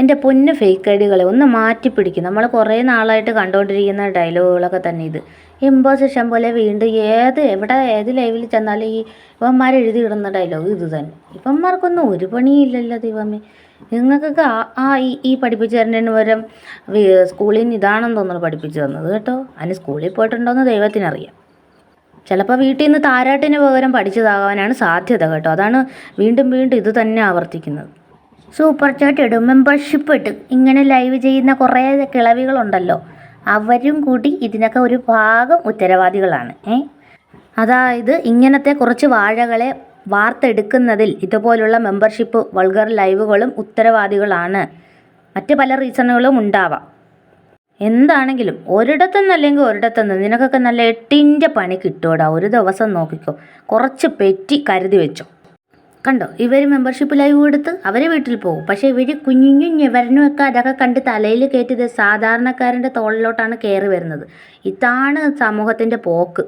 എൻ്റെ പൊന്ന് ഫേക്ക് ഐഡികളെ ഒന്ന് മാറ്റിപ്പിടിക്കും. നമ്മൾ കുറേ നാളായിട്ട് കണ്ടുകൊണ്ടിരിക്കുന്ന ഡയലോഗുകളൊക്കെ തന്നെ ഇത്. ഇമ്പോസിഷൻ പോലെ വീണ്ടും ഏത് ലൈവിൽ ചെന്നാലും ഈ ഇവന്മാർ എഴുതിയിടുന്ന ഡയലോഗ് ഇത് തന്നെ. ഇവന്മാർക്കൊന്നും ഒരു പണിയില്ലല്ലോ ദൈവമേ. നിങ്ങൾക്കൊക്കെ ഈ പഠിപ്പിച്ചു തരുന്നതിന് പകരം സ്കൂളിൽ നിന്ന് ഇതാണെന്ന് തോന്നുന്നു പഠിപ്പിച്ചു തന്നത് കേട്ടോ. അതിന് സ്കൂളിൽ പോയിട്ടുണ്ടോയെന്ന് ദൈവത്തിനറിയാം. ചിലപ്പോൾ വീട്ടിൽ നിന്ന് താരാട്ടിന് പകരം പഠിച്ചതാകാനാണ് സാധ്യത കേട്ടോ. അതാണ് വീണ്ടും വീണ്ടും ഇത് തന്നെ ആവർത്തിക്കുന്നത്. സൂപ്പർ ചാറ്റ് ഇടും, മെമ്പർഷിപ്പ് ഇടും, ഇങ്ങനെ ലൈവ് ചെയ്യുന്ന കുറേ കിളവികളുണ്ടല്ലോ, അവരും കൂടി ഇതിനൊക്കെ ഒരു ഭാഗം ഉത്തരവാദികളാണ്. അതായത് ഇങ്ങനത്തെ കുറച്ച് വാഴകളെ വാർത്തെടുക്കുന്നതിൽ ഇതുപോലുള്ള മെമ്പർഷിപ്പ് വൾഗർ ലൈവുകളും ഉത്തരവാദികളാണ്. മറ്റ് പല റീസണുകളും ഉണ്ടാവാം. എന്താണെങ്കിലും ഒരിടത്തുനിന്നല്ലെങ്കിൽ ഒരിടത്തുനിന്ന് നിനക്കൊക്കെ നല്ല 8ൻ്റെ പണി കിട്ടുമോടാ. ഒരു ദിവസം നോക്കിക്കോ, കുറച്ച് പെറ്റി കരുതി വെച്ചോ. കണ്ടോ, ഇവർ മെമ്പർഷിപ്പ് ലൈവ് എടുത്ത് അവർ വീട്ടിൽ പോകും. പക്ഷേ ഇവർ കുഞ്ഞുഞ്ഞു ഞെവരനുമൊക്കെ അതൊക്കെ കണ്ട് തലയിൽ കയറ്റിയത് സാധാരണക്കാരൻ്റെ തോളിലോട്ടാണ് കയറി വരുന്നത്. ഇതാണ് സമൂഹത്തിൻ്റെ പോക്ക്.